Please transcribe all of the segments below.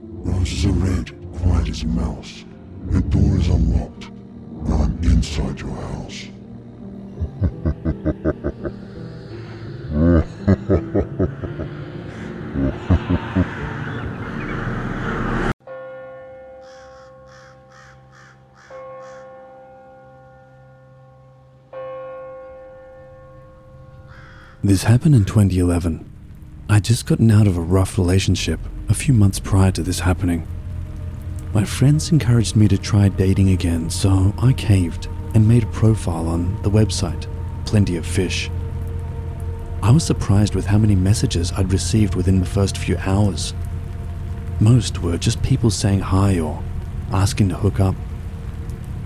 Roses are red, quiet as a mouse. Your door is unlocked, and I'm inside your house. This happened in 2011. I'd just gotten out of a rough relationship a few months prior to this happening. My friends encouraged me to try dating again, so I caved and made a profile on the website, Plenty of Fish. I was surprised with how many messages I'd received within the first few hours. Most were just people saying hi or asking to hook up.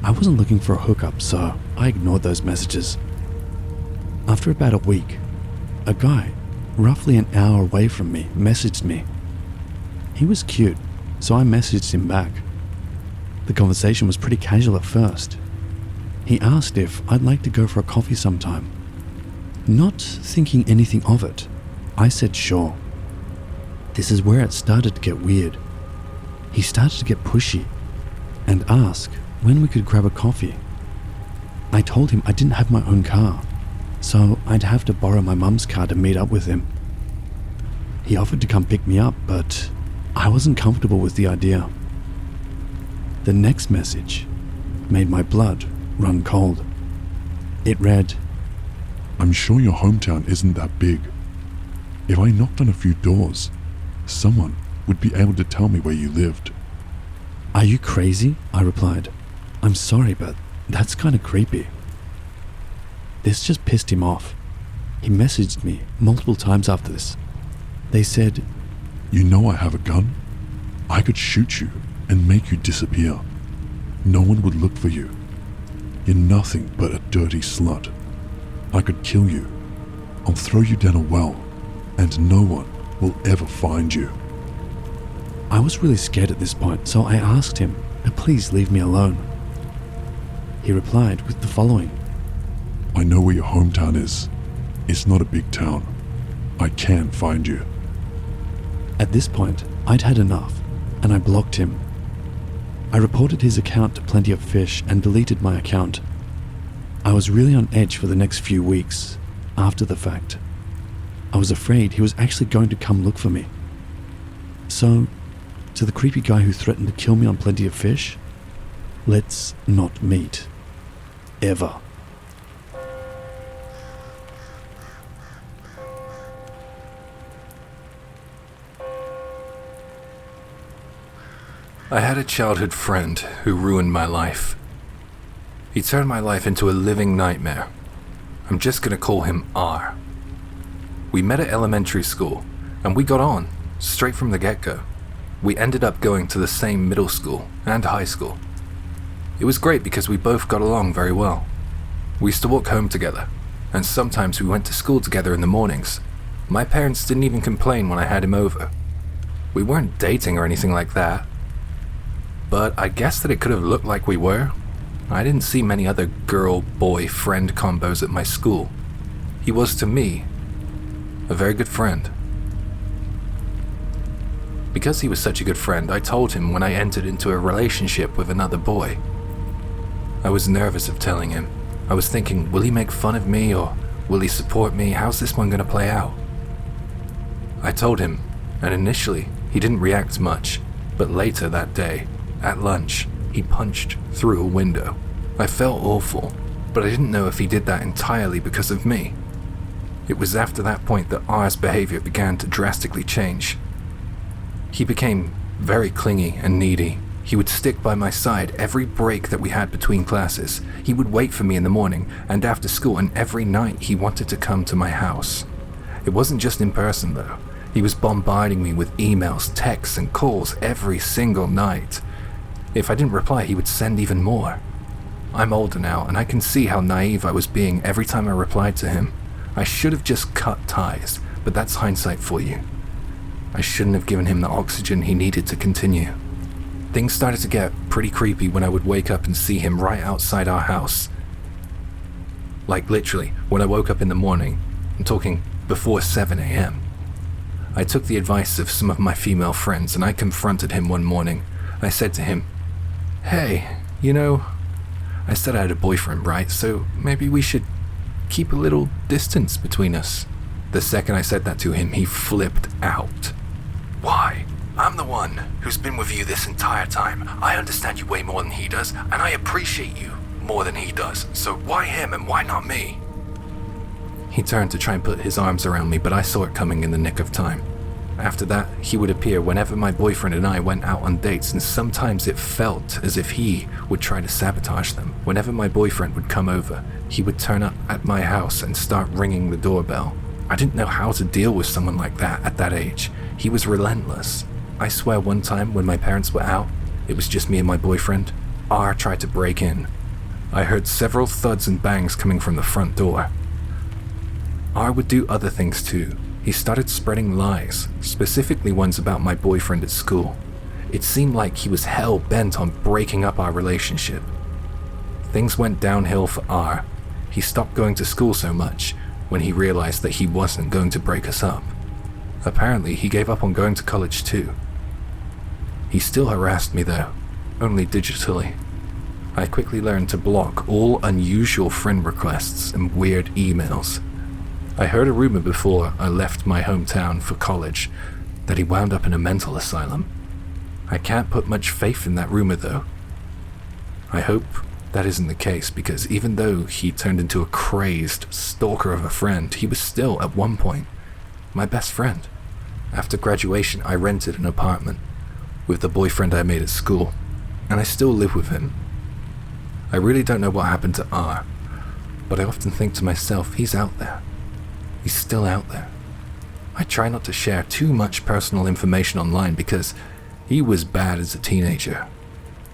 I wasn't looking for a hookup, so I ignored those messages. After about a week, a guy, roughly an hour away from me, messaged me. He was cute, so I messaged him back. The conversation was pretty casual at first. He asked if I'd like to go for a coffee sometime. Not thinking anything of it, I said sure. This is where it started to get weird. He started to get pushy and asked when we could grab a coffee. I told him I didn't have my own car, so I'd have to borrow my mum's car to meet up with him. He offered to come pick me up, but I wasn't comfortable with the idea. The next message made my blood run cold. It read, I'm sure your hometown isn't that big. If I knocked on a few doors, someone would be able to tell me where you lived. Are you crazy? I replied. I'm sorry, but that's kind of creepy. This just pissed him off. He messaged me multiple times after this. They said, You know I have a gun? I could shoot you and make you disappear. No one would look for you. You're nothing but a dirty slut. I could kill you. I'll throw you down a well, and no one will ever find you. I was really scared at this point, so I asked him to please leave me alone. He replied with the following. I know where your hometown is. It's not a big town. I can find you. At this point, I'd had enough, and I blocked him. I reported his account to Plenty of Fish and deleted my account. I was really on edge for the next few weeks after the fact. I was afraid he was actually going to come look for me. So, to the creepy guy who threatened to kill me on Plenty of Fish, let's not meet. Ever. I had a childhood friend who ruined my life. He turned my life into a living nightmare. I'm just gonna call him R. We met at elementary school, and we got on, straight from the get-go. We ended up going to the same middle school and high school. It was great because we both got along very well. We used to walk home together, and sometimes we went to school together in the mornings. My parents didn't even complain when I had him over. We weren't dating or anything like that, but I guess that it could have looked like we were. I didn't see many other girl-boy friend combos at my school. He was, to me, a very good friend. Because he was such a good friend, I told him when I entered into a relationship with another boy. I was nervous of telling him. I was thinking, will he make fun of me or will he support me? How's this one gonna play out? I told him, and initially he didn't react much, but later that day, at lunch, he punched through a window. I felt awful, but I didn't know if he did that entirely because of me. It was after that point that R's behavior began to drastically change. He became very clingy and needy. He would stick by my side every break that we had between classes. He would wait for me in the morning and after school, and every night he wanted to come to my house. It wasn't just in person though. He was bombarding me with emails, texts, and calls every single night. If I didn't reply, he would send even more. I'm older now, and I can see how naive I was being every time I replied to him. I should have just cut ties, but that's hindsight for you. I shouldn't have given him the oxygen he needed to continue. Things started to get pretty creepy when I would wake up and see him right outside our house. Like literally, when I woke up in the morning, I'm talking before 7 a.m. I took the advice of some of my female friends and I confronted him one morning. I said to him, "Hey, I said I had a boyfriend, right? So maybe we should keep a little distance between us." The second I said that to him, he flipped out. "Why? I'm the one who's been with you this entire time. I understand you way more than he does, and I appreciate you more than he does. So why him and why not me?" He turned to try and put his arms around me, but I saw it coming in the nick of time. After that, he would appear whenever my boyfriend and I went out on dates, and sometimes it felt as if he would try to sabotage them. Whenever my boyfriend would come over, he would turn up at my house and start ringing the doorbell. I didn't know how to deal with someone like that at that age. He was relentless. I swear one time when my parents were out, it was just me and my boyfriend, R tried to break in. I heard several thuds and bangs coming from the front door. R would do other things too. He started spreading lies, specifically ones about my boyfriend at school. It seemed like he was hell-bent on breaking up our relationship. Things went downhill for R. He stopped going to school so much when he realized that he wasn't going to break us up. Apparently, he gave up on going to college too. He still harassed me though, only digitally. I quickly learned to block all unusual friend requests and weird emails. I heard a rumor before I left my hometown for college that he wound up in a mental asylum. I can't put much faith in that rumor though. I hope that isn't the case, because even though he turned into a crazed stalker of a friend, he was still, at one point, my best friend. After graduation, I rented an apartment with the boyfriend I made at school, and I still live with him. I really don't know what happened to R, but I often think to myself, he's out there. He's still out there. I try not to share too much personal information online because he was bad as a teenager.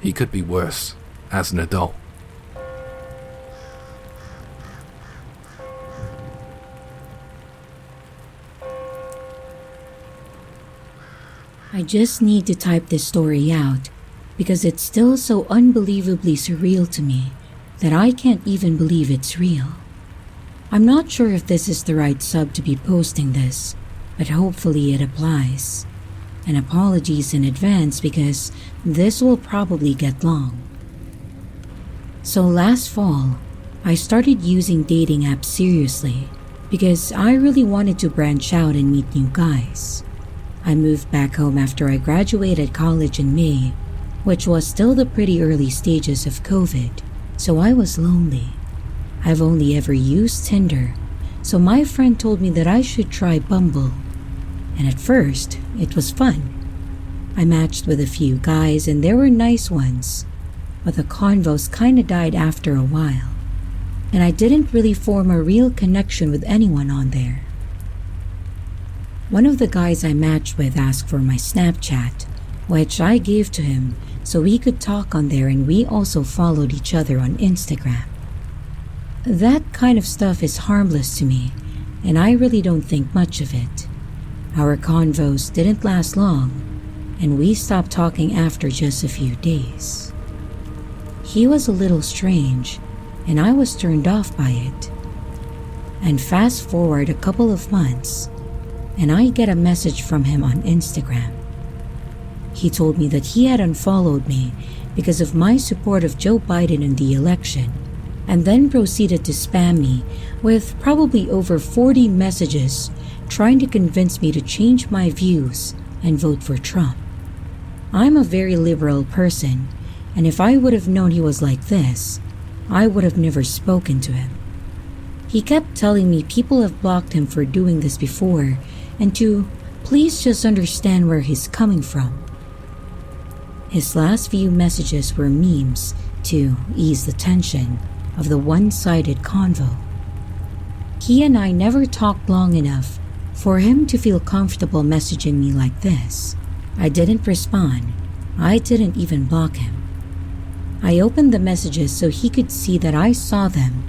He could be worse as an adult. I just need to type this story out because it's still so unbelievably surreal to me that I can't even believe it's real. I'm not sure if this is the right sub to be posting this, but hopefully it applies. And apologies in advance because this will probably get long. So last fall, I started using dating apps seriously because I really wanted to branch out and meet new guys. I moved back home after I graduated college in May, which was still the pretty early stages of COVID, so I was lonely. I've only ever used Tinder, so my friend told me that I should try Bumble. And at first, it was fun. I matched with a few guys and there were nice ones, but the convos kinda died after a while, and I didn't really form a real connection with anyone on there. One of the guys I matched with asked for my Snapchat, which I gave to him so we could talk on there, and we also followed each other on Instagram. That kind of stuff is harmless to me, and I really don't think much of it. Our convos didn't last long, and we stopped talking after just a few days. He was a little strange, and I was turned off by it. And fast forward a couple of months, and I get a message from him on Instagram. He told me that he had unfollowed me because of my support of Joe Biden in the election, and then proceeded to spam me with probably over 40 messages trying to convince me to change my views and vote for Trump. I'm a very liberal person, and if I would have known he was like this, I would have never spoken to him. He kept telling me people have blocked him for doing this before, and to please just understand where he's coming from. His last few messages were memes to ease the tension of the one-sided convo. He and I never talked long enough for him to feel comfortable messaging me like this. I didn't respond. I didn't even block him. I opened the messages so he could see that I saw them,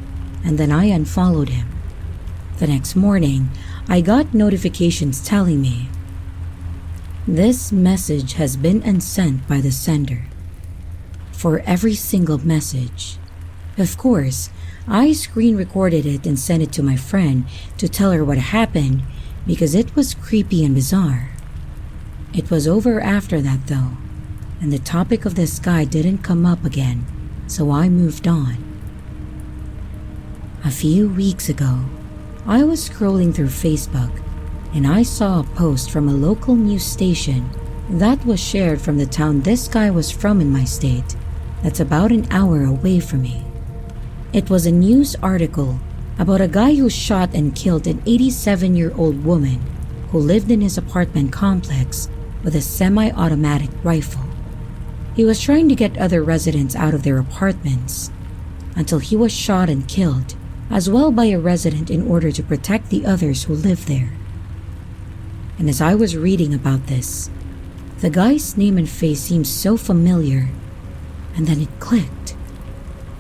and then I unfollowed him. The next morning, I got notifications telling me, "This message has been unsent by the sender." For every single message. Of course, I screen recorded it and sent it to my friend to tell her what happened, because it was creepy and bizarre. It was over after that though, and the topic of this guy didn't come up again, so I moved on. A few weeks ago, I was scrolling through Facebook and I saw a post from a local news station that was shared from the town this guy was from in my state, that's about an hour away from me. It was a news article about a guy who shot and killed an 87-year-old woman who lived in his apartment complex with a semi-automatic rifle. He was trying to get other residents out of their apartments until he was shot and killed as well by a resident in order to protect the others who lived there. And as I was reading about this, the guy's name and face seemed so familiar, and then it clicked.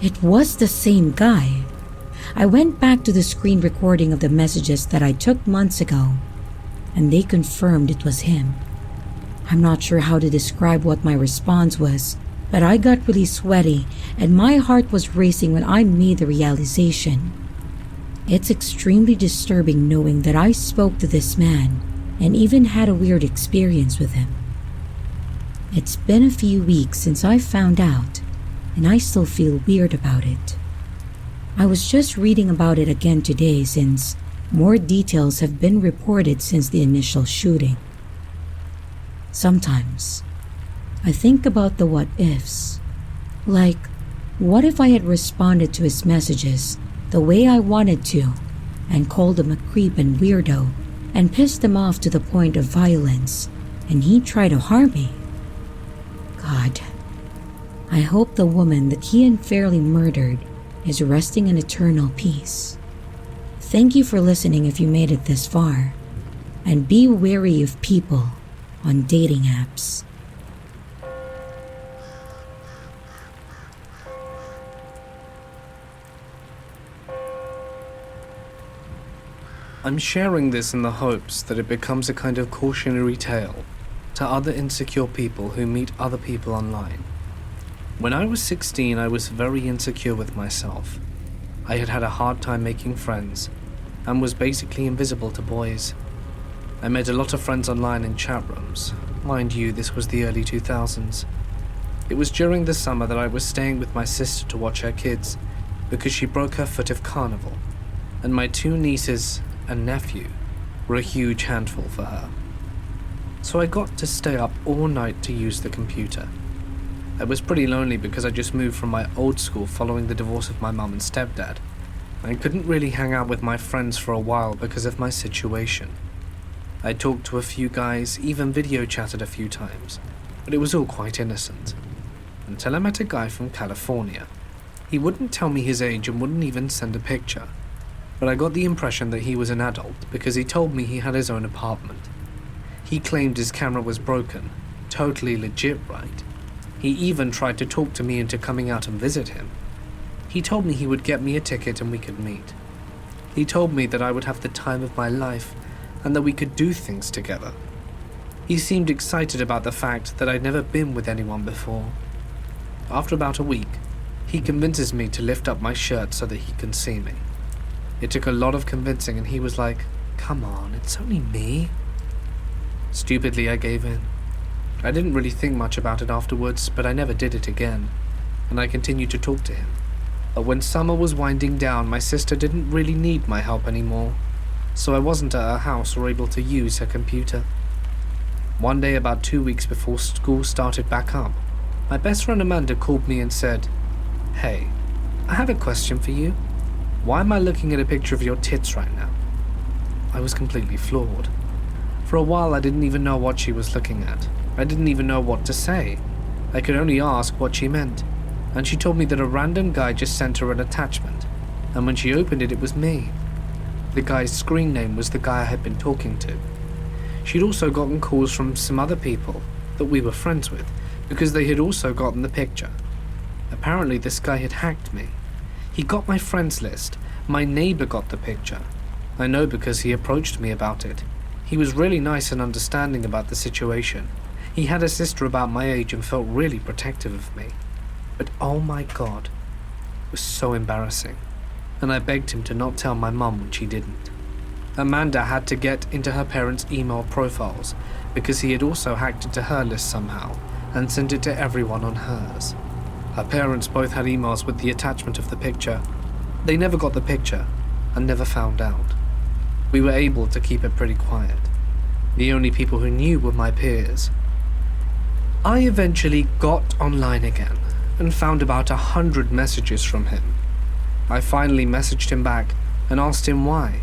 It was the same guy. I went back to the screen recording of the messages that I took months ago, and they confirmed it was him. I'm not sure how to describe what my response was, but I got really sweaty and my heart was racing when I made the realization. It's extremely disturbing knowing that I spoke to this man and even had a weird experience with him. It's been a few weeks since I found out, and I still feel weird about it. I was just reading about it again today since more details have been reported since the initial shooting. Sometimes, I think about the what-ifs. Like, what if I had responded to his messages the way I wanted to and called him a creep and weirdo and pissed him off to the point of violence and he tried to harm me? God, I hope the woman that he unfairly murdered is resting in eternal peace. Thank you for listening if you made it this far, and be wary of people on dating apps. I'm sharing this in the hopes that it becomes a kind of cautionary tale to other insecure people who meet other people online. When I was 16, I was very insecure with myself. I had had a hard time making friends and was basically invisible to boys. I made a lot of friends online in chat rooms. Mind you, this was the early 2000s. It was during the summer that I was staying with my sister to watch her kids because she broke her foot of carnival, and my two nieces and nephew were a huge handful for her. So I got to stay up all night to use the computer. I was pretty lonely because I just moved from my old school following the divorce of my mum and stepdad. I couldn't really hang out with my friends for a while because of my situation. I talked to a few guys, even video chatted a few times, but it was all quite innocent. Until I met a guy from California. He wouldn't tell me his age and wouldn't even send a picture, but I got the impression that he was an adult because he told me he had his own apartment. He claimed his camera was broken, totally legit, right? He even tried to talk to me into coming out and visit him. He told me he would get me a ticket and we could meet. He told me that I would have the time of my life and that we could do things together. He seemed excited about the fact that I'd never been with anyone before. After about a week, he convinces me to lift up my shirt so that he can see me. It took a lot of convincing and he was like, "Come on, it's only me." Stupidly, I gave in. I didn't really think much about it afterwards, but I never did it again, and I continued to talk to him. But when summer was winding down, my sister didn't really need my help anymore, so I wasn't at her house or able to use her computer. One day, about 2 weeks before school started back up, my best friend Amanda called me and said, "Hey, I have a question for you. Why am I looking at a picture of your tits right now?" I was completely floored. For a while, I didn't even know what she was looking at. I didn't even know what to say. I could only ask what she meant, and she told me that a random guy just sent her an attachment, and when she opened it, it was me. The guy's screen name was the guy I had been talking to. She'd also gotten calls from some other people that we were friends with, because they had also gotten the picture. Apparently, this guy had hacked me. He got my friends list. My neighbor got the picture. I know because he approached me about it. He was really nice and understanding about the situation. He had a sister about my age and felt really protective of me. But oh my God, it was so embarrassing. And I begged him to not tell my mum when she didn't. Amanda had to get into her parents' email profiles because he had also hacked into her list somehow and sent it to everyone on hers. Her parents both had emails with the attachment of the picture. They never got the picture and never found out. We were able to keep it pretty quiet. The only people who knew were my peers. I eventually got online again and found about 100 messages from him. I finally messaged him back and asked him why,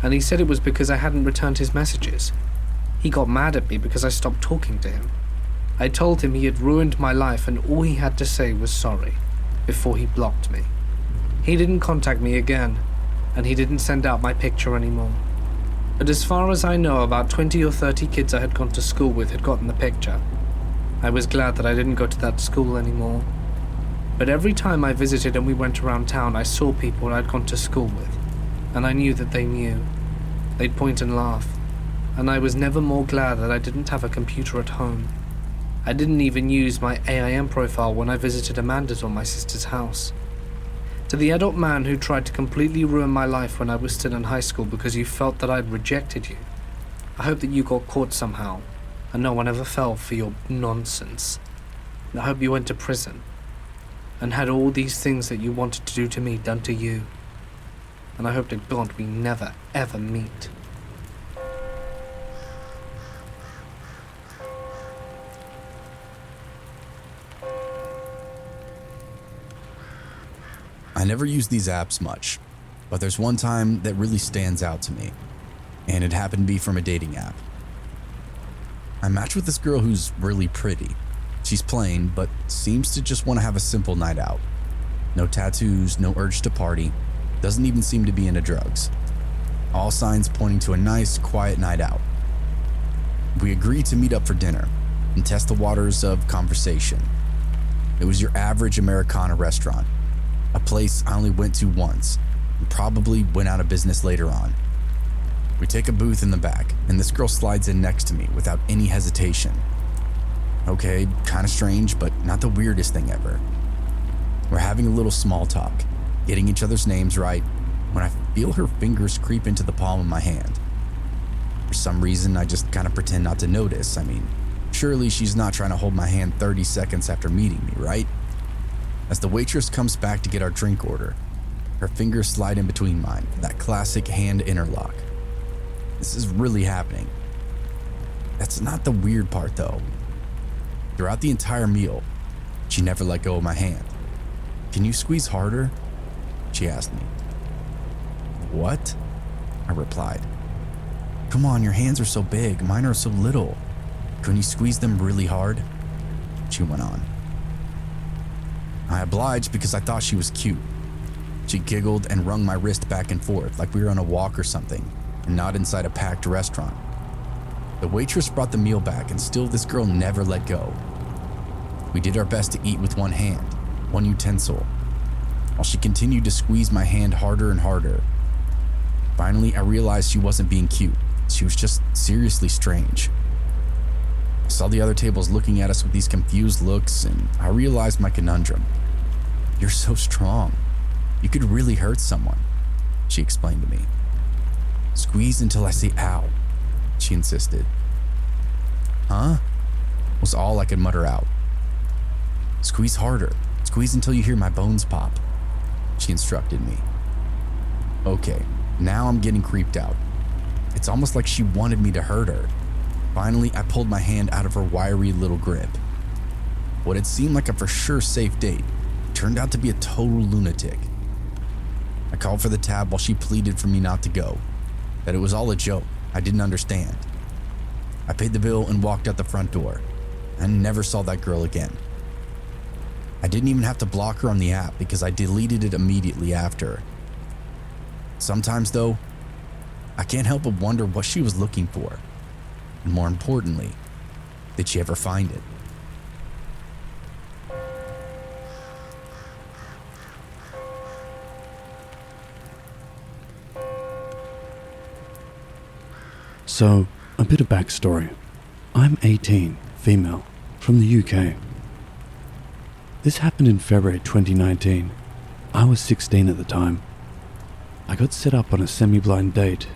and he said it was because I hadn't returned his messages. He got mad at me because I stopped talking to him. I told him he had ruined my life and all he had to say was sorry, before he blocked me. He didn't contact me again, and he didn't send out my picture anymore. But as far as I know, about 20 or 30 kids I had gone to school with had gotten the picture. I was glad that I didn't go to that school anymore. But every time I visited and we went around town, I saw people I'd gone to school with, and I knew that they knew. They'd point and laugh, and I was never more glad that I didn't have a computer at home. I didn't even use my AIM profile when I visited Amanda's or my sister's house. To the adult man who tried to completely ruin my life when I was still in high school because you felt that I'd rejected you, I hope that you got caught somehow, and no one ever fell for your nonsense. I hope you went to prison, and had all these things that you wanted to do to me done to you. And I hope to God we never ever meet. I never use these apps much, but there's one time that really stands out to me, and it happened to be from a dating app. I matched with this girl who's really pretty. She's plain, but seems to just want to have a simple night out. No tattoos, no urge to party, doesn't even seem to be into drugs. All signs pointing to a nice, quiet night out. We agreed to meet up for dinner and test the waters of conversation. It was your average Americana restaurant, a place I only went to once and probably went out of business later on. We take a booth in the back, and this girl slides in next to me without any hesitation. Okay, kind of strange, but not the weirdest thing ever. We're having a little small talk, getting each other's names right, when I feel her fingers creep into the palm of my hand. For some reason, I just kind of pretend not to notice. I mean, surely she's not trying to hold my hand 30 seconds after meeting me, right? As the waitress comes back to get our drink order, her fingers slide in between mine, that classic hand interlock. This is really happening. That's not the weird part though. Throughout the entire meal, she never let go of my hand. "Can you squeeze harder?" she asked me. "What?" I replied. "Come on, your hands are so big, mine are so little. Couldn't you squeeze them really hard?" She went on. I obliged because I thought she was cute. She giggled and wrung my wrist back and forth like we were on a walk or something, and not inside a packed restaurant. The waitress brought the meal back, and still this girl never let go. We did our best to eat with one hand, one utensil, while she continued to squeeze my hand harder and harder. Finally, I realized she wasn't being cute. She was just seriously strange. I saw the other tables looking at us with these confused looks, and I realized my conundrum. "You're so strong. You could really hurt someone," she explained to me. "Squeeze until I say ow," she insisted. "Huh?" was all I could mutter out. "Squeeze harder. Squeeze until you hear my bones pop," she instructed me. Okay, now I'm getting creeped out. It's almost like she wanted me to hurt her. Finally, I pulled my hand out of her wiry little grip. What had seemed like a for sure safe date turned out to be a total lunatic. I called for the tab while she pleaded for me not to go, that it was all a joke. I didn't understand. I paid the bill and walked out the front door. I never saw that girl again. I didn't even have to block her on the app because I deleted it immediately after. Sometimes though, I can't help but wonder what she was looking for. And more importantly, did she ever find it? So, a bit of backstory. I'm 18, female, from the UK. This happened in February 2019. I was 16 at the time. I got set up on a semi-blind date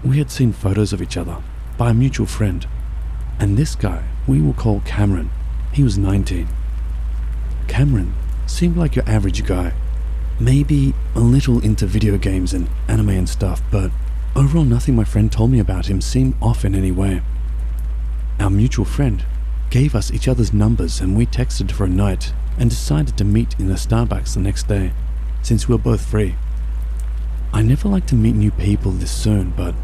we had seen photos of each other by a mutual friend, and this guy we will call Cameron. He was 19. Cameron seemed like your average guy, maybe a little into video games and anime and stuff, but overall nothing my friend told me about him seemed off in any way. Our mutual friend gave us each other's numbers and we texted for a night and decided to meet in a Starbucks the next day, since we were both free. I never like to meet new people this soon, but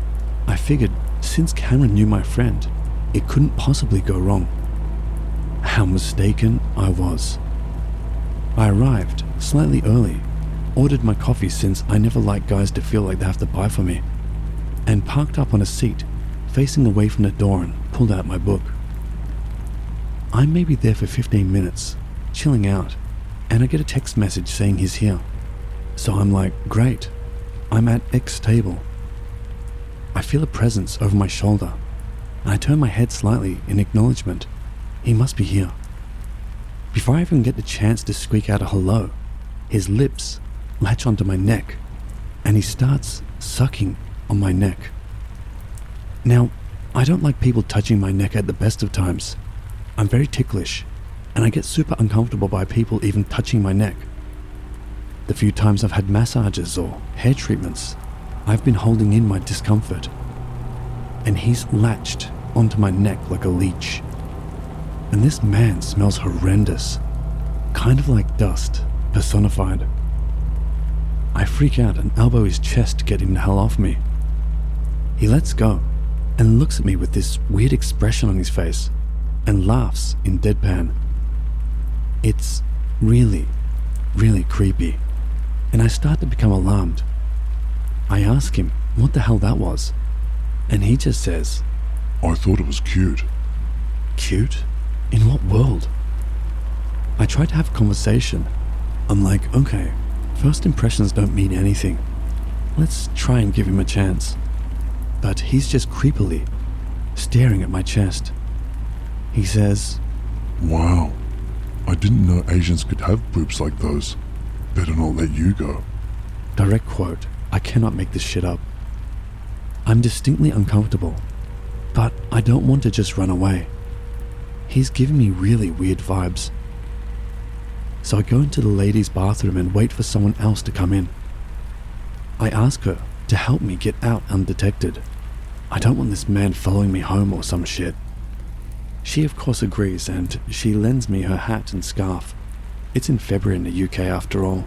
I figured since Cameron knew my friend, it couldn't possibly go wrong. How mistaken I was. I arrived slightly early, ordered my coffee since I never like guys to feel like they have to buy for me, and parked up on a seat facing away from the door and pulled out my book. I'm maybe there for 15 minutes, chilling out, and I get a text message saying he's here. So I'm like, great, I'm at X table. I feel a presence over my shoulder, and I turn my head slightly in acknowledgement. He must be here. Before I even get the chance to squeak out a hello, his lips latch onto my neck, and he starts sucking on my neck. Now, I don't like people touching my neck at the best of times. I'm very ticklish, and I get super uncomfortable by people even touching my neck. The few times I've had massages or hair treatments, I've been holding in my discomfort, and he's latched onto my neck like a leech. And this man smells horrendous, kind of like dust personified. I freak out and elbow his chest to get him the hell off me. He lets go and looks at me with this weird expression on his face and laughs in deadpan. It's really, really creepy, and I start to become alarmed. I ask him what the hell that was, and he just says, I thought it was cute. Cute? In what world? I try to have a conversation. I'm like, okay, first impressions don't mean anything. Let's try and give him a chance. But he's just creepily staring at my chest. He says, Wow, I didn't know Asians could have boobs like those. Better not let you go. Direct quote, I cannot make this shit up. I'm distinctly uncomfortable, but I don't want to just run away. He's giving me really weird vibes. So I go into the ladies' bathroom and wait for someone else to come in. I ask her to help me get out undetected. I don't want this man following me home or some shit. She of course agrees, and she lends me her hat and scarf. It's in February in the UK after all.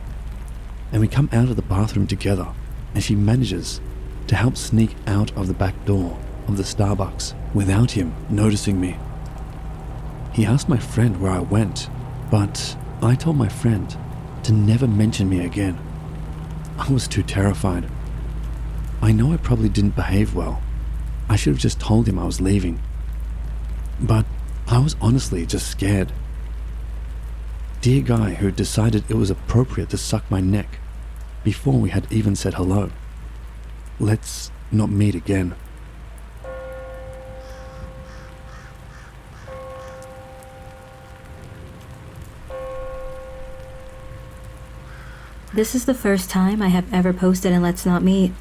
And we come out of the bathroom together, and she manages to help sneak out of the back door of the Starbucks without him noticing me. He asked my friend where I went, but I told my friend to never mention me again. I was too terrified. I know I probably didn't behave well. I should have just told him I was leaving. But I was honestly just scared. Dear guy who decided it was appropriate to suck my neck before we had even said hello. Let's not meet again. This is the first time I have ever posted in Let's Not Meet.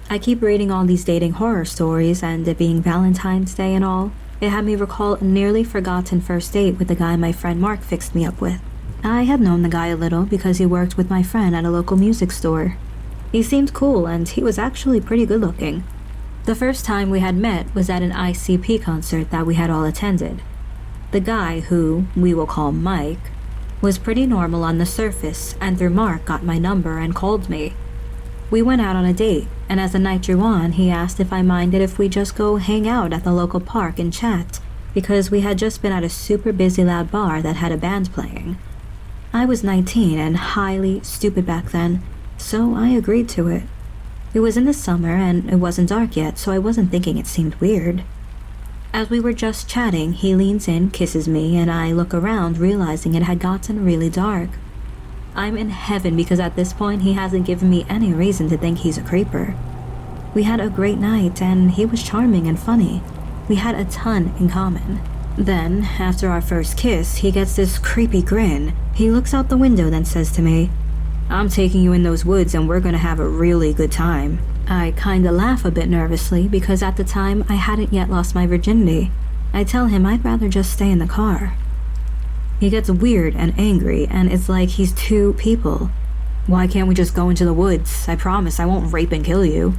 I keep reading all these dating horror stories, and it being Valentine's Day and all, it had me recall a nearly forgotten first date with the guy my friend Mark fixed me up with. I had known the guy a little because he worked with my friend at a local music store. He seemed cool, and he was actually pretty good looking. The first time we had met was at an ICP concert that we had all attended. The guy, who we will call Mike, was pretty normal on the surface, and through Mark got my number and called me. We went out on a date, and as the night drew on, he asked if I minded if we just go hang out at the local park and chat, because we had just been at a super busy loud bar that had a band playing. I was 19 and highly stupid back then, so I agreed to it. It was in the summer and it wasn't dark yet, so I wasn't thinking it seemed weird. As we were just chatting, he leans in, kisses me, and I look around, realizing it had gotten really dark. I'm in heaven because at this point he hasn't given me any reason to think he's a creeper. We had a great night and he was charming and funny. We had a ton in common. Then, after our first kiss, he gets this creepy grin. He looks out the window then says to me, "I'm taking you in those woods and we're gonna have a really good time." I kinda laugh a bit nervously because at the time I hadn't yet lost my virginity. I tell him I'd rather just stay in the car. He gets weird and angry, and it's like he's two people. Why can't we just go into the woods? I promise I won't rape and kill you.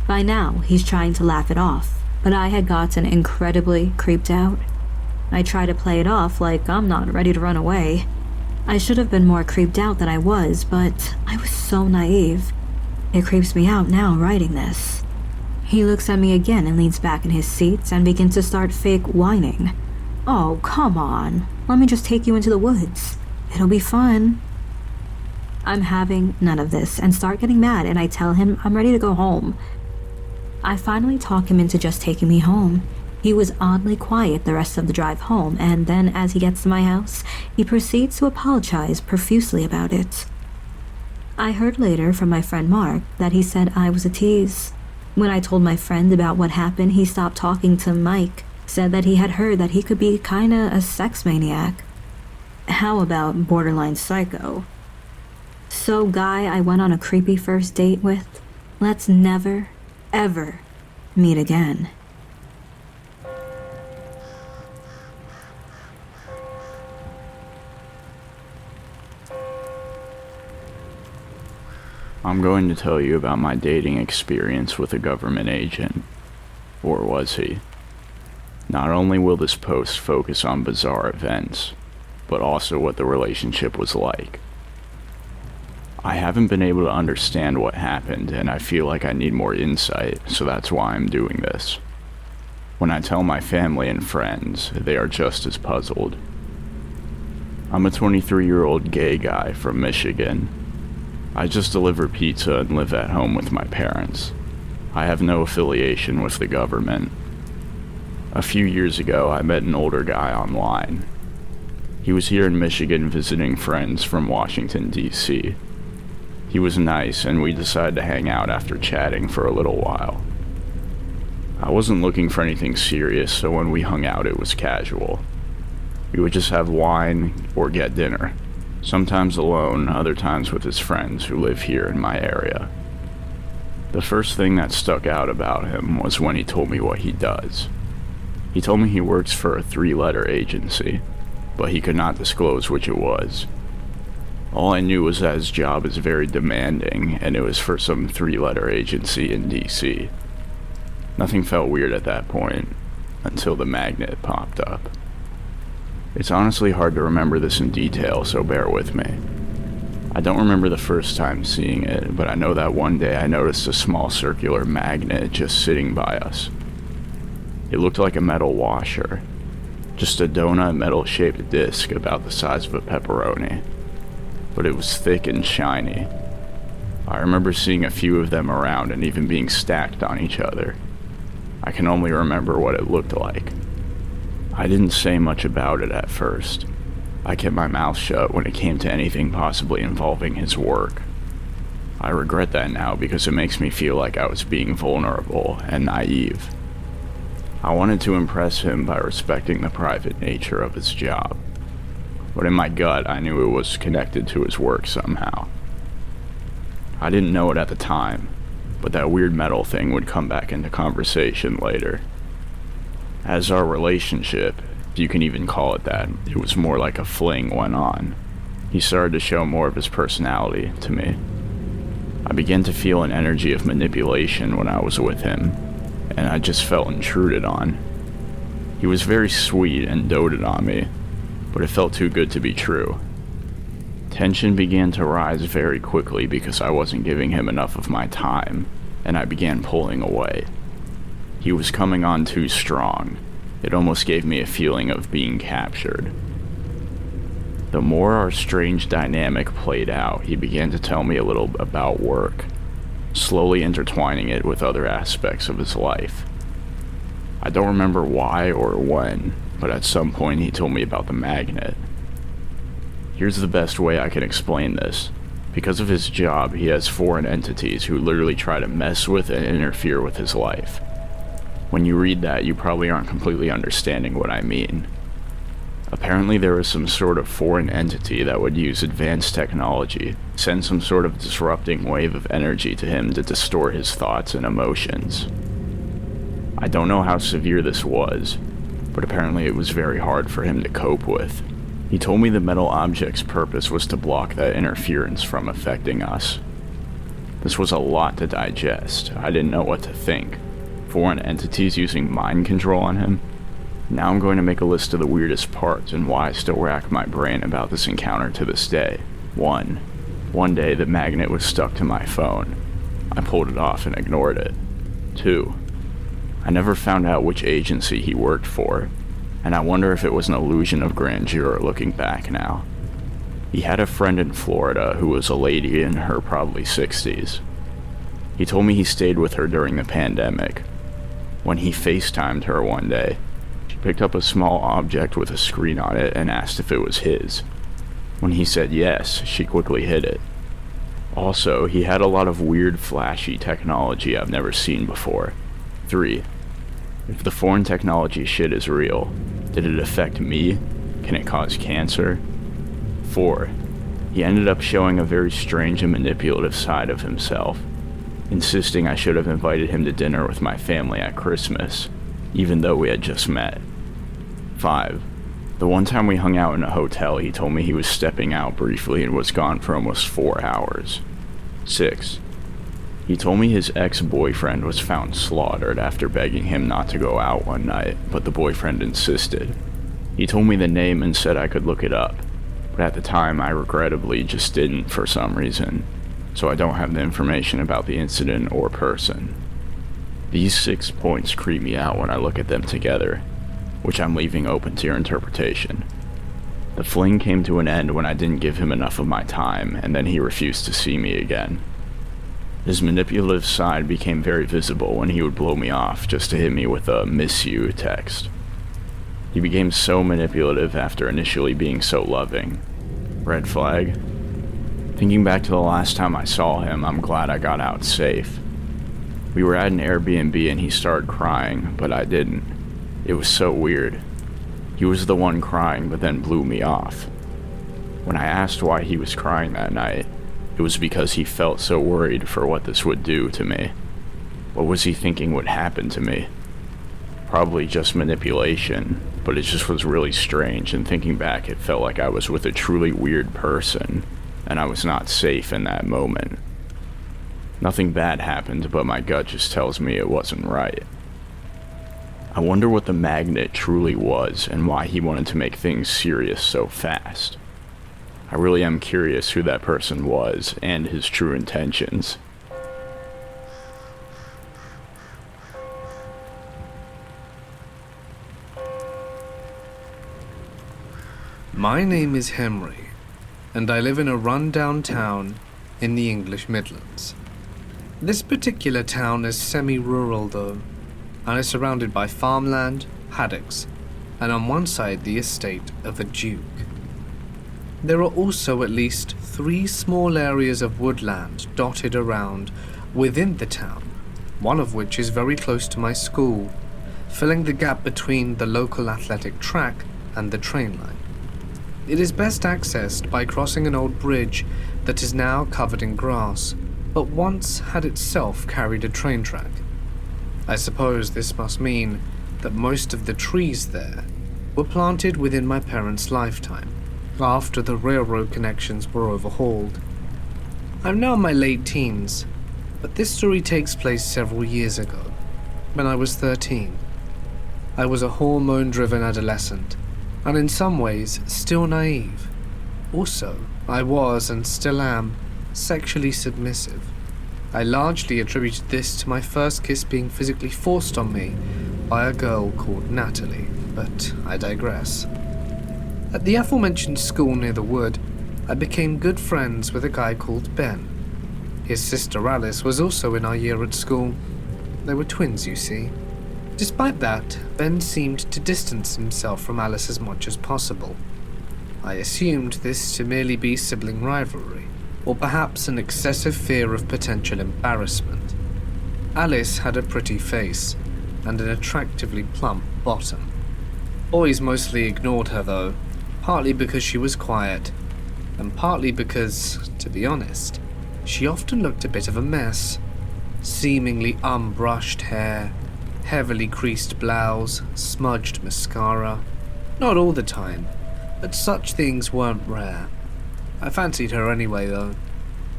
By now, he's trying to laugh it off, but I had gotten incredibly creeped out. I try to play it off like I'm not ready to run away. I should have been more creeped out than I was, but I was so naive. It creeps me out now writing this. He looks at me again and leans back in his seat and begins to start fake whining. Oh, come on. Let me just take you into the woods. It'll be fun. I'm having none of this and start getting mad, and I tell him I'm ready to go home. I finally talk him into just taking me home. He was oddly quiet the rest of the drive home, and then as he gets to my house, he proceeds to apologize profusely about it. I heard later from my friend Mark that he said I was a tease. When I told my friend about what happened, he stopped talking to Mike, said that he had heard that he could be kinda a sex maniac. How about borderline psycho? So guy I went on a creepy first date with, let's never, ever meet again. I'm going to tell you about my dating experience with a government agent. Or was he? Not only will this post focus on bizarre events, but also what the relationship was like. I haven't been able to understand what happened, and I feel like I need more insight, so that's why I'm doing this. When I tell my family and friends, they are just as puzzled. I'm a 23-year-old gay guy from Michigan. I just deliver pizza and live at home with my parents. I have no affiliation with the government. A few years ago, I met an older guy online. He was here in Michigan visiting friends from Washington, D.C. He was nice, and we decided to hang out after chatting for a little while. I wasn't looking for anything serious, so when we hung out, it was casual. We would just have wine or get dinner. Sometimes alone, other times with his friends who live here in my area. The first thing that stuck out about him was when he told me what he does. He told me he works for a 3-letter agency, but he could not disclose which it was. All I knew was that his job is very demanding, and it was for some 3-letter agency in DC. Nothing felt weird at that point, until the magnet popped up. It's honestly hard to remember this in detail, so bear with me. I don't remember the first time seeing it, but I know that one day I noticed a small circular magnet just sitting by us. It looked like a metal washer, just a donut metal-shaped disc about the size of a pepperoni, but it was thick and shiny. I remember seeing a few of them around and even being stacked on each other. I can only remember what it looked like. I didn't say much about it at first. I kept my mouth shut when it came to anything possibly involving his work. I regret that now because it makes me feel like I was being vulnerable and naive. I wanted to impress him by respecting the private nature of his job, but in my gut I knew it was connected to his work somehow. I didn't know it at the time, but that weird metal thing would come back into conversation later. As our relationship, if you can even call it that, it was more like a fling, went on. He started to show more of his personality to me. I began to feel an energy of manipulation when I was with him, and I just felt intruded on. He was very sweet and doted on me, but it felt too good to be true. Tension began to rise very quickly because I wasn't giving him enough of my time, and I began pulling away. He was coming on too strong. It almost gave me a feeling of being captured. The more our strange dynamic played out, he began to tell me a little about work, slowly intertwining it with other aspects of his life. I don't remember why or when, but at some point he told me about the magnet. Here's the best way I can explain this. Because of his job, he has foreign entities who literally try to mess with and interfere with his life. When you read that, you probably aren't completely understanding what I mean. Apparently there was some sort of foreign entity that would use advanced technology, send some sort of disrupting wave of energy to him to distort his thoughts and emotions. I don't know how severe this was, but apparently it was very hard for him to cope with. He told me the metal object's purpose was to block that interference from affecting us. This was a lot to digest. I didn't know what to think. Foreign entities using mind control on him? Now I'm going to make a list of the weirdest parts and why I still rack my brain about this encounter to this day. 1. One day the magnet was stuck to my phone. I pulled it off and ignored it. 2. I never found out which agency he worked for, and I wonder if it was an illusion of grandeur looking back now. He had a friend in Florida who was a lady in her probably 60s. He told me he stayed with her during the pandemic. When he FaceTimed her one day, she picked up a small object with a screen on it and asked if it was his. When he said yes, she quickly hid it. Also, he had a lot of weird flashy technology I've never seen before. 3. If the foreign technology shit is real, did it affect me? Can it cause cancer? 4. He ended up showing a very strange and manipulative side of himself, insisting I should have invited him to dinner with my family at Christmas, even though we had just met. 5. The one time we hung out in a hotel, he told me he was stepping out briefly and was gone for almost 4 hours. 6. He told me his ex-boyfriend was found slaughtered after begging him not to go out one night, but the boyfriend insisted. He told me the name and said I could look it up, but at the time I regrettably just didn't for some reason, so I don't have the information about the incident or person. These 6 points creep me out when I look at them together, which I'm leaving open to your interpretation. The fling came to an end when I didn't give him enough of my time, and then he refused to see me again. His manipulative side became very visible when he would blow me off just to hit me with a "miss you" text. He became so manipulative after initially being so loving. Red flag? Thinking back to the last time I saw him, I'm glad I got out safe. We were at an Airbnb and he started crying, but I didn't. It was so weird. He was the one crying, but then blew me off. When I asked why he was crying that night, it was because he felt so worried for what this would do to me. What was he thinking would happen to me? Probably just manipulation, but it just was really strange, and thinking back it felt like I was with a truly weird person, and I was not safe in that moment. Nothing bad happened, but my gut just tells me it wasn't right. I wonder what the magnet truly was and why he wanted to make things serious so fast. I really am curious who that person was and his true intentions. My name is Henry, and I live in a run-down town in the English Midlands. This particular town is semi-rural though, and is surrounded by farmland, paddocks, and on one side the estate of a duke. There are also at least 3 small areas of woodland dotted around within the town, one of which is very close to my school, filling the gap between the local athletic track and the train line. It is best accessed by crossing an old bridge that is now covered in grass, but once had itself carried a train track. I suppose this must mean that most of the trees there were planted within my parents' lifetime, after the railroad connections were overhauled. I'm now in my late teens, but this story takes place several years ago, when I was 13. I was a hormone-driven adolescent, and in some ways still naive. Also, I was, and still am, sexually submissive. I largely attributed this to my first kiss being physically forced on me by a girl called Natalie, but I digress. At the aforementioned school near the wood, I became good friends with a guy called Ben. His sister Alice was also in our year at school. They were twins, you see. Despite that, Ben seemed to distance himself from Alice as much as possible. I assumed this to merely be sibling rivalry, or perhaps an excessive fear of potential embarrassment. Alice had a pretty face, and an attractively plump bottom. Boys mostly ignored her though, partly because she was quiet, and partly because, to be honest, she often looked a bit of a mess. Seemingly unbrushed hair, heavily creased blouse, smudged mascara. Not all the time, but such things weren't rare. I fancied her anyway, though.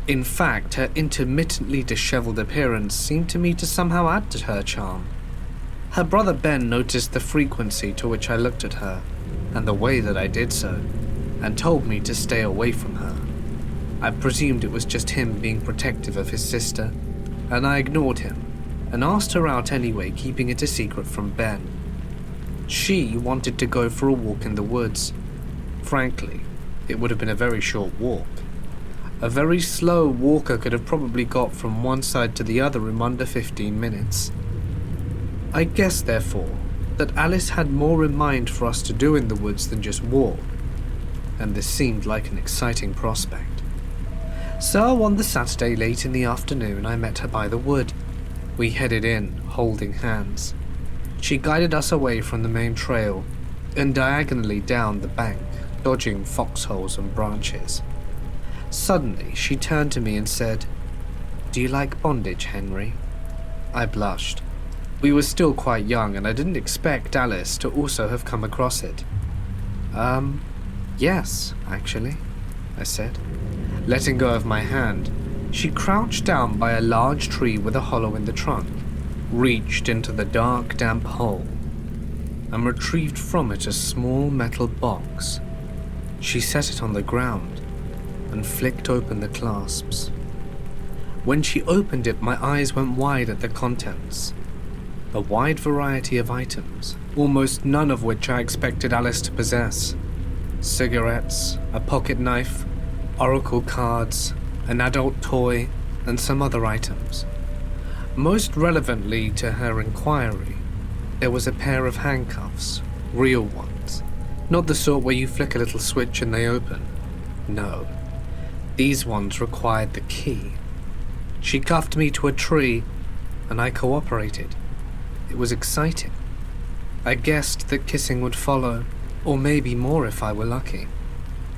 In fact, her intermittently disheveled appearance seemed to me to somehow add to her charm. Her brother Ben noticed the frequency to which I looked at her, and the way that I did so, and told me to stay away from her. I presumed it was just him being protective of his sister, and I ignored him, and asked her out anyway, keeping it a secret from Ben. She wanted to go for a walk in the woods. Frankly, it would have been a very short walk. A very slow walker could have probably got from one side to the other in under 15 minutes. I guessed, therefore, that Alice had more in mind for us to do in the woods than just walk, and this seemed like an exciting prospect. So on the Saturday late in the afternoon, I met her by the wood. We headed in, holding hands. She guided us away from the main trail and diagonally down the bank, dodging foxholes and branches. Suddenly, she turned to me and said, "Do you like bondage, Henry?" I blushed. We were still quite young, and I didn't expect Alice to also have come across it. Yes, actually," I said. Letting go of my hand, she crouched down by a large tree with a hollow in the trunk, reached into the dark, damp hole, and retrieved from it a small metal box. She set it on the ground and flicked open the clasps. When she opened it, my eyes went wide at the contents. A wide variety of items, almost none of which I expected Alice to possess. Cigarettes, a pocket knife, oracle cards, an adult toy, and some other items. Most relevantly to her inquiry, there was a pair of handcuffs, real ones, not the sort where you flick a little switch and they open. No, these ones required the key. She cuffed me to a tree, and I cooperated. It was exciting. I guessed that kissing would follow, or maybe more if I were lucky.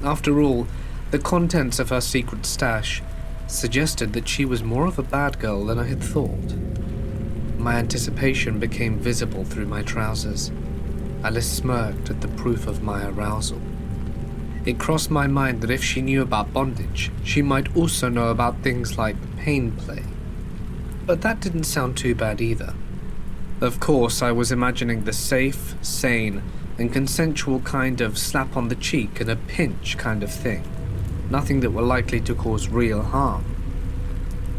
After all, the contents of her secret stash suggested that she was more of a bad girl than I had thought. My anticipation became visible through my trousers. Alice smirked at the proof of my arousal. It crossed my mind that if she knew about bondage, she might also know about things like pain play. But that didn't sound too bad either. Of course, I was imagining the safe, sane, and consensual kind of slap on the cheek and a pinch kind of thing. Nothing that were likely to cause real harm.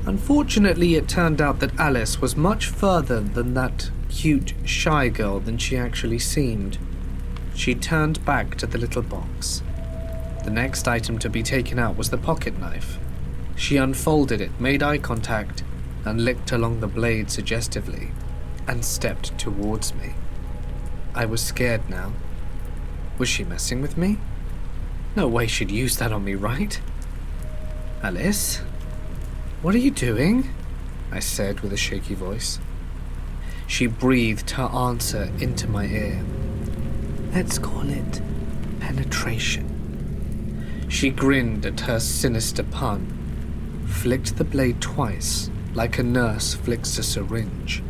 Unfortunately, it turned out that Alice was much further than that cute, shy girl than she actually seemed. She turned back to the little box. The next item to be taken out was the pocket knife. She unfolded it, made eye contact, and licked along the blade suggestively, and stepped towards me. I was scared now. Was she messing with me? No way she'd use that on me, right? "Alice? What are you doing?" I said with a shaky voice. She breathed her answer into my ear. "Let's call it penetration." She grinned at her sinister pun, flicked the blade twice like a nurse flicks a syringe,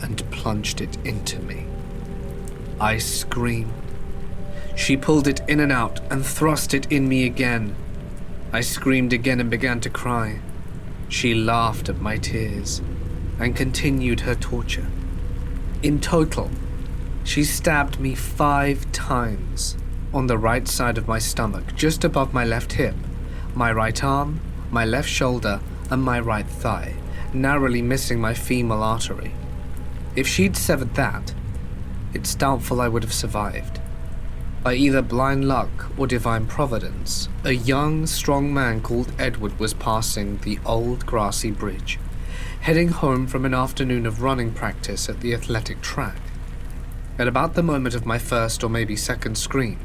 and plunged it into me. I screamed. She pulled it in and out and thrust it in me again. I screamed again and began to cry. She laughed at my tears and continued her torture. In total, she stabbed me 5 times on the right side of my stomach, just above my left hip, my right arm, my left shoulder, and my right thigh, narrowly missing my femoral artery. If she'd severed that, it's doubtful I would have survived. By either blind luck or divine providence, a young, strong man called Edward was passing the old grassy bridge, heading home from an afternoon of running practice at the athletic track. At about the moment of my first or maybe second scream,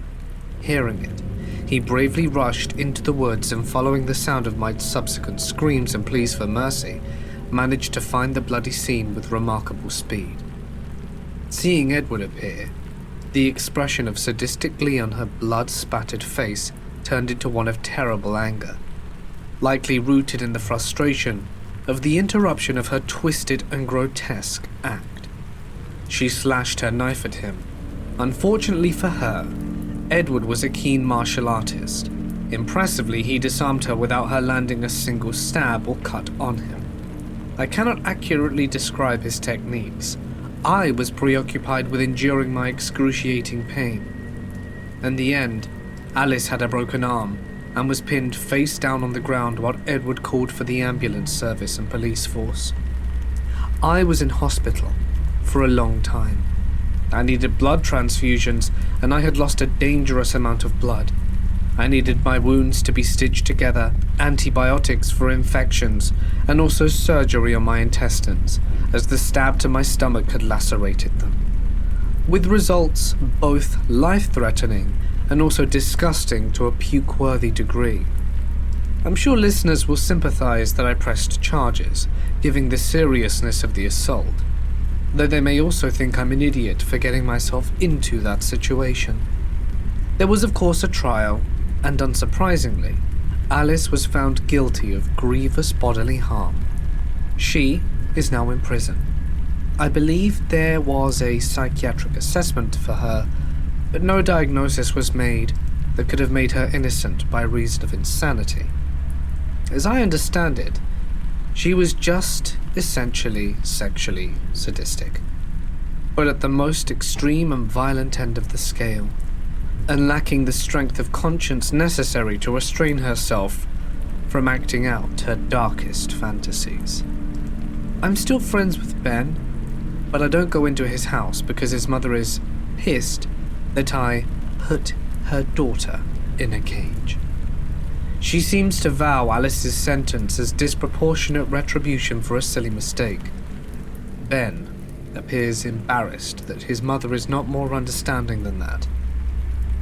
hearing it, he bravely rushed into the woods and, following the sound of my subsequent screams and pleas for mercy, managed to find the bloody scene with remarkable speed. Seeing Edward appear, The expression of sadistic glee on her blood-spattered face turned into one of terrible anger, likely rooted in the frustration of the interruption of her twisted and grotesque act. She slashed her knife at him. Unfortunately for her, Edward was a keen martial artist. Impressively, he disarmed her without her landing a single stab or cut on him. I cannot accurately describe his techniques. I was preoccupied with enduring my excruciating pain. In the end, Alice had a broken arm and was pinned face down on the ground while Edward called for the ambulance service and police force. I was in hospital for a long time. I needed blood transfusions, and I had lost a dangerous amount of blood. I needed my wounds to be stitched together, antibiotics for infections, and also surgery on my intestines, as the stab to my stomach had lacerated them. With results both life-threatening and also disgusting to a puke-worthy degree. I'm sure listeners will sympathize that I pressed charges, given the seriousness of the assault, though they may also think I'm an idiot for getting myself into that situation. There was of course a trial, and unsurprisingly, Alice was found guilty of grievous bodily harm. She is now in prison. I believe there was a psychiatric assessment for her, but no diagnosis was made that could have made her innocent by reason of insanity. As I understand it, she was just essentially sexually sadistic, but at the most extreme and violent end of the scale, and lacking the strength of conscience necessary to restrain herself from acting out her darkest fantasies. I'm still friends with Ben, but I don't go into his house because his mother is pissed that I put her daughter in a cage. She seems to vow Alice's sentence as disproportionate retribution for a silly mistake. Ben appears embarrassed that his mother is not more understanding than that.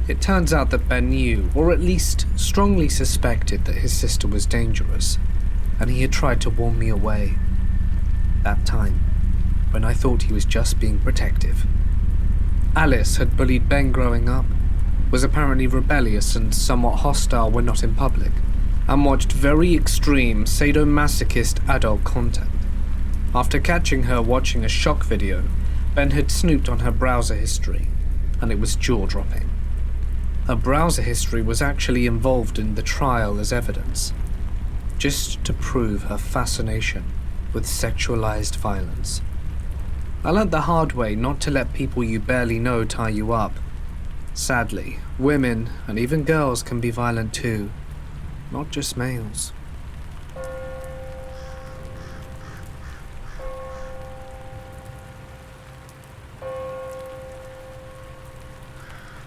It turns out that Ben knew, or at least strongly suspected, that his sister was dangerous, and he had tried to warn me away. That time, when I thought he was just being protective. Alice had bullied Ben growing up, was apparently rebellious and somewhat hostile when not in public, and watched very extreme sadomasochist adult content. After catching her watching a shock video, Ben had snooped on her browser history, and it was jaw-dropping. Her browser history was actually involved in the trial as evidence, just to prove her fascination with sexualized violence. I learned the hard way not to let people you barely know tie you up. Sadly, women, and even girls, can be violent too, not just males.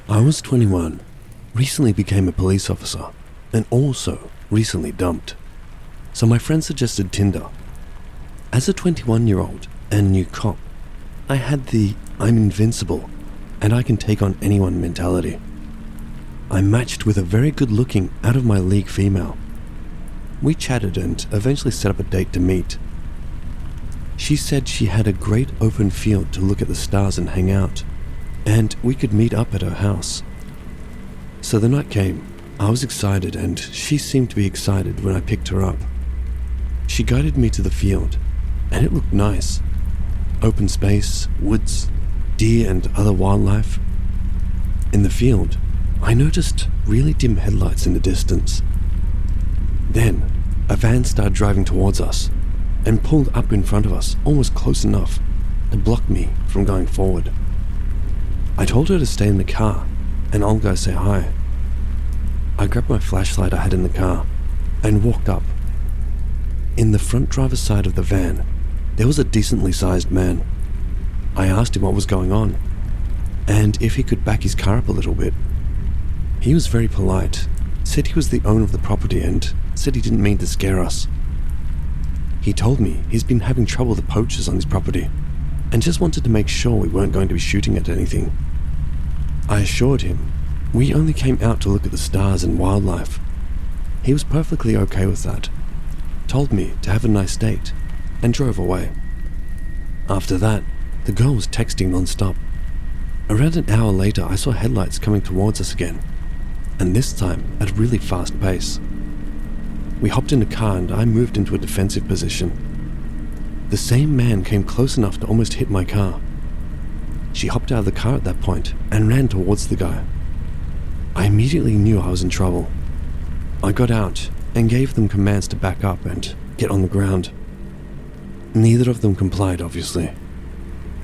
I was 21, recently became a police officer, and also recently dumped. So my friend suggested Tinder. As a 21-year-old and new cop, I had the I'm invincible and I can take on anyone mentality. I matched with a very good-looking, out-of-my-league female. We chatted and eventually set up a date to meet. She said she had a great open field to look at the stars and hang out, and we could meet up at her house. So the night came. I was excited, and she seemed to be excited when I picked her up. She guided me to the field, and it looked nice. Open space, woods, deer and other wildlife. In the field, I noticed really dim headlights in the distance. Then, a van started driving towards us and pulled up in front of us almost close enough to block me from going forward. I told her to stay in the car and I'll go say hi. I grabbed my flashlight I had in the car and walked up. In the front driver's side of the van, there was a decently sized man. I asked him what was going on and if he could back his car up a little bit. He was very polite, said he was the owner of the property and said he didn't mean to scare us. He told me he's been having trouble with the poachers on his property and just wanted to make sure we weren't going to be shooting at anything. I assured him we only came out to look at the stars and wildlife. He was perfectly okay with that, told me to have a nice date, and drove away. After that, the girl was texting non-stop. Around an hour later, I saw headlights coming towards us again, and this time at a really fast pace. We hopped in a car and I moved into a defensive position. The same man came close enough to almost hit my car. She hopped out of the car at that point and ran towards the guy. I immediately knew I was in trouble. I got out and gave them commands to back up and get on the ground. Neither of them complied, obviously.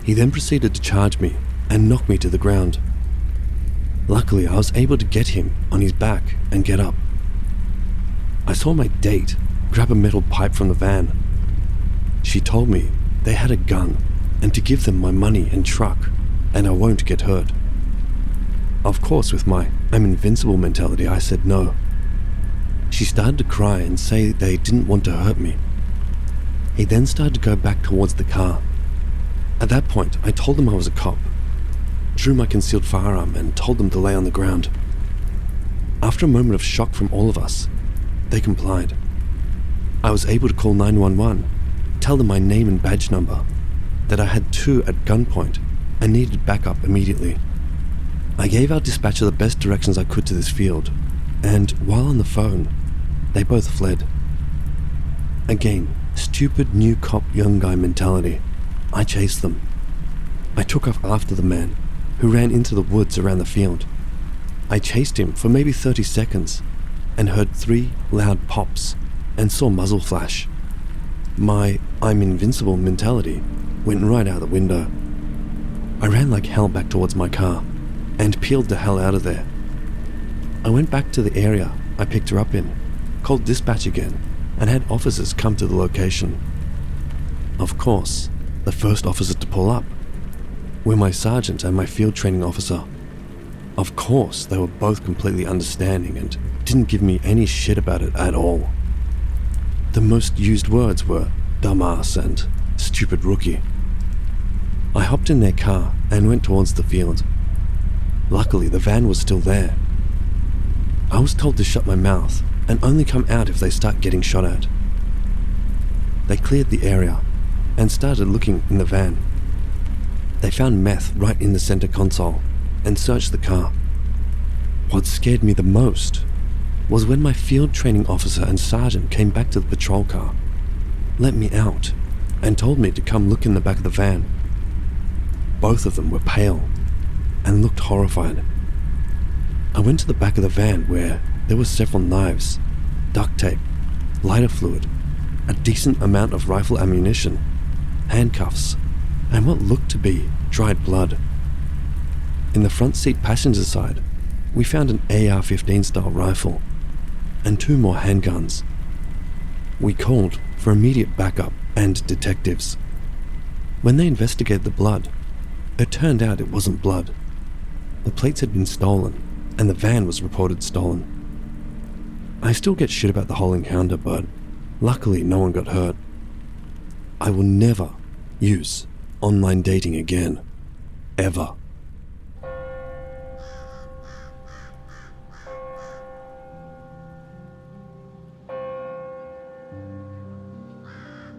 He then proceeded to charge me and knock me to the ground. Luckily, I was able to get him on his back and get up. I saw my date grab a metal pipe from the van. She told me they had a gun and to give them my money and truck, and I won't get hurt. Of course, with my I'm invincible mentality, I said no. She started to cry and say they didn't want to hurt me. He then started to go back towards the car. At that point, I told them I was a cop, drew my concealed firearm and told them to lay on the ground. After a moment of shock from all of us, they complied. I was able to call 911, tell them my name and badge number, that I had two at gunpoint and needed backup immediately. I gave our dispatcher the best directions I could to this field, and while on the phone, they both fled. Again, stupid new cop young guy mentality. I chased them. I took off after the man, who ran into the woods around the field. I chased him for maybe 30 seconds and heard 3 loud pops and saw muzzle flash. My I'm invincible mentality went right out the window. I ran like hell back towards my car and peeled the hell out of there. I went back to the area I picked her up in, called dispatch again, and had officers come to the location. Of course, the first officer to pull up were my sergeant and my field training officer. Of course, they were both completely understanding and didn't give me any shit about it at all. The most used words were dumbass and stupid rookie. I hopped in their car and went towards the field. Luckily, the van was still there. I was told to shut my mouth and only come out if they start getting shot at. They cleared the area and started looking in the van. They found meth right in the center console and searched the car. What scared me the most was when my field training officer and sergeant came back to the patrol car, let me out, and told me to come look in the back of the van. Both of them were pale and looked horrified. I went to the back of the van where there were several knives, duct tape, lighter fluid, a decent amount of rifle ammunition, handcuffs, and what looked to be dried blood. In the front seat passenger side, we found an AR-15 style rifle and 2 more handguns. We called for immediate backup and detectives. When they investigated the blood, it turned out it wasn't blood. The plates had been stolen and the van was reported stolen. I still get shit about the whole encounter, but luckily no one got hurt. I will never use online dating again. Ever.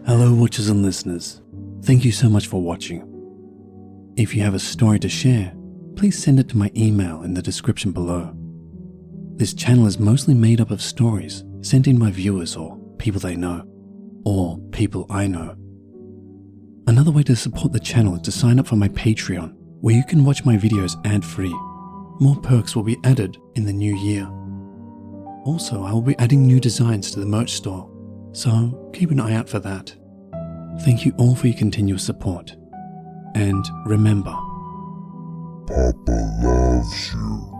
Hello watchers and listeners, thank you so much for watching. If you have a story to share, please send it to my email in the description below. This channel is mostly made up of stories sent in by viewers or people they know, or people I know. Another way to support the channel is to sign up for my Patreon, where you can watch my videos ad-free. More perks will be added in the new year. Also, I will be adding new designs to the merch store, so keep an eye out for that. Thank you all for your continuous support. And remember, Papa loves you.